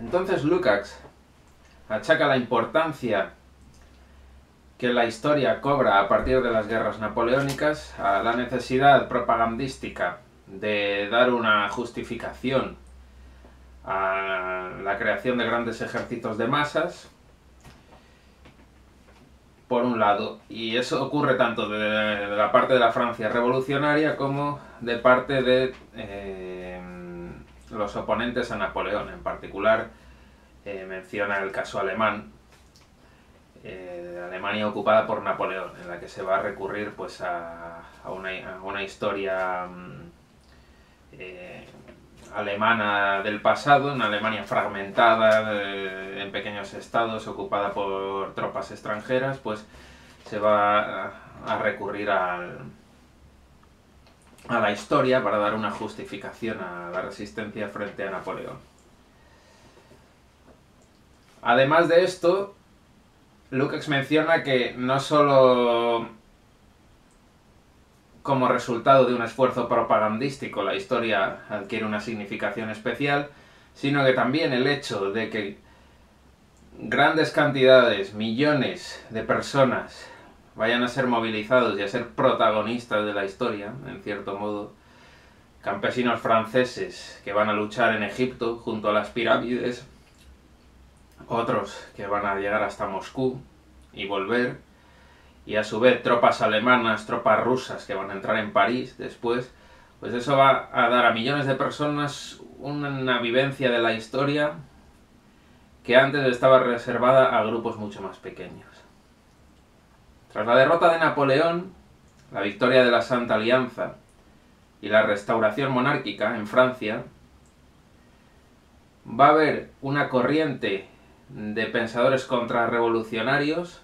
Entonces Lukács achaca la importancia que la historia cobra a partir de las guerras napoleónicas a la necesidad propagandística de dar una justificación a la creación de grandes ejércitos de masas, por un lado, y eso ocurre tanto de la parte de la Francia revolucionaria como de parte de los oponentes a Napoleón. En particular menciona el caso alemán, de Alemania ocupada por Napoleón, en la que se va a recurrir pues a una historia alemana del pasado, una Alemania fragmentada en pequeños estados, ocupada por tropas extranjeras. Pues se va a recurrir a la historia para dar una justificación a la resistencia frente a Napoleón. Además de esto, Lukács menciona que no solo como resultado de un esfuerzo propagandístico la historia adquiere una significación especial, sino que también el hecho de que grandes cantidades, millones de personas vayan a ser movilizados y a ser protagonistas de la historia, en cierto modo, campesinos franceses que van a luchar en Egipto junto a las pirámides, otros que van a llegar hasta Moscú y volver, y a su vez tropas alemanas, tropas rusas que van a entrar en París después, pues eso va a dar a millones de personas una vivencia de la historia que antes estaba reservada a grupos mucho más pequeños. Tras la derrota de Napoleón, la victoria de la Santa Alianza y la restauración monárquica en Francia, va a haber una corriente de pensadores contrarrevolucionarios,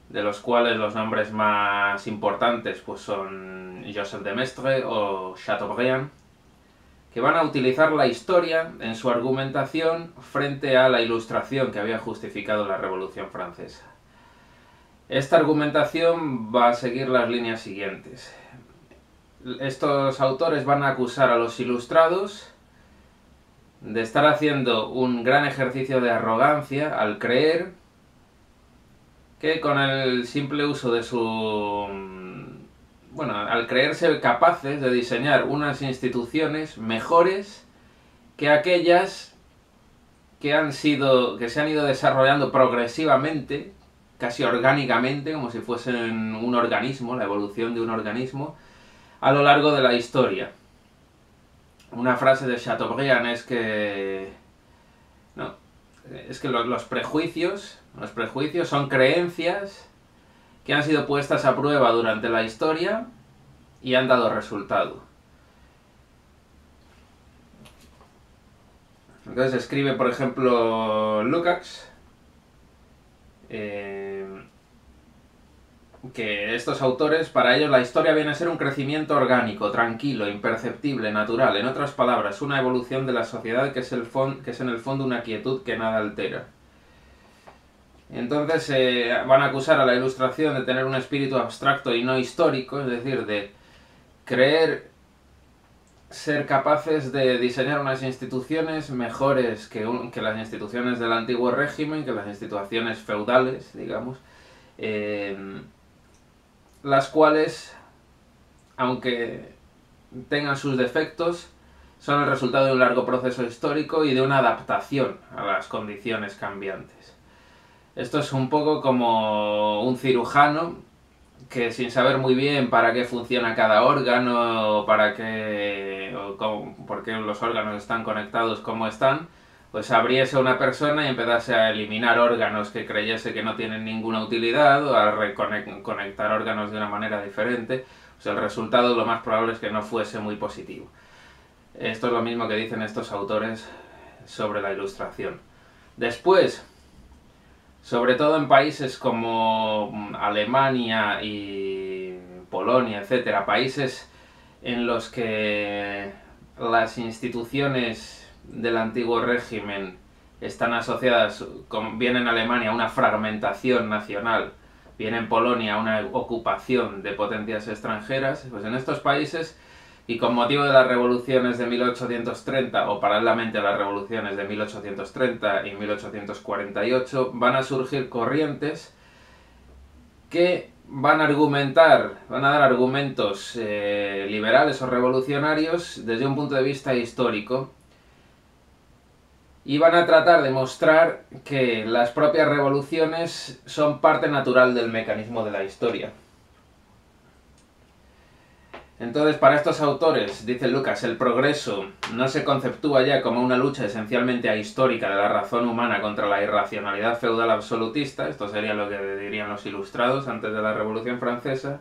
de los cuales los nombres más importantes pues son Joseph de Maistre o Chateaubriand, que van a utilizar la historia en su argumentación frente a la Ilustración que había justificado la Revolución Francesa. Esta argumentación va a seguir las líneas siguientes. Estos autores van a acusar a los ilustrados de estar haciendo un gran ejercicio de arrogancia al creer que con el simple uso de al creerse capaces de diseñar unas instituciones mejores que aquellas que se han ido desarrollando progresivamente, casi orgánicamente, como si fuesen un organismo, la evolución de un organismo, a lo largo de la historia. Una frase de Chateaubriand es que los prejuicios son creencias que han sido puestas a prueba durante la historia y han dado resultado. Entonces escribe, por ejemplo, Lukács, que estos autores, para ellos la historia viene a ser un crecimiento orgánico, tranquilo, imperceptible, natural. En otras palabras, una evolución de la sociedad que es en el fondo una quietud que nada altera. Entonces van a acusar a la Ilustración de tener un espíritu abstracto y no histórico, es decir, de creer ser capaces de diseñar unas instituciones mejores que las instituciones del antiguo régimen, que las instituciones feudales, digamos, las cuales, aunque tengan sus defectos, son el resultado de un largo proceso histórico y de una adaptación a las condiciones cambiantes. Esto es un poco como un cirujano que, sin saber muy bien para qué funciona cada órgano, por qué los órganos están conectados como están, pues abriese una persona y empezase a eliminar órganos que creyese que no tienen ninguna utilidad, o a conectar órganos de una manera diferente. Pues el resultado lo más probable es que no fuese muy positivo. Esto es lo mismo que dicen estos autores sobre la Ilustración. Después, sobre todo en países como Alemania y Polonia, etcétera, países en los que las instituciones del antiguo régimen están asociadas, bien en Alemania, a una fragmentación nacional, bien en Polonia a una ocupación de potencias extranjeras, pues en estos países y con motivo de las revoluciones de 1830 o paralelamente a las revoluciones de 1830 y 1848 van a surgir corrientes que van a dar argumentos liberales o revolucionarios desde un punto de vista histórico y van a tratar de mostrar que las propias revoluciones son parte natural del mecanismo de la historia. Entonces, para estos autores, dice Lucas, el progreso no se conceptúa ya como una lucha esencialmente ahistórica de la razón humana contra la irracionalidad feudal absolutista, esto sería lo que dirían los ilustrados antes de la Revolución Francesa,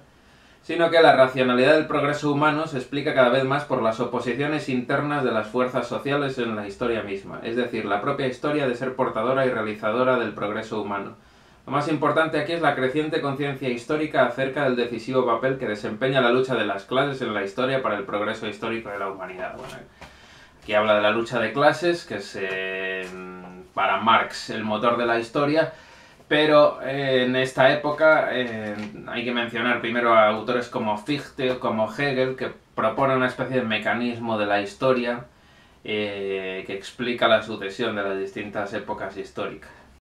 sino que la racionalidad del progreso humano se explica cada vez más por las oposiciones internas de las fuerzas sociales en la historia misma, es decir, la propia historia de ser portadora y realizadora del progreso humano. Lo más importante aquí es la creciente conciencia histórica acerca del decisivo papel que desempeña la lucha de las clases en la historia para el progreso histórico de la humanidad. Bueno, aquí habla de la lucha de clases, que es para Marx el motor de la historia, pero en esta época hay que mencionar primero a autores como Fichte o como Hegel, que proponen una especie de mecanismo de la historia que explica la sucesión de las distintas épocas históricas.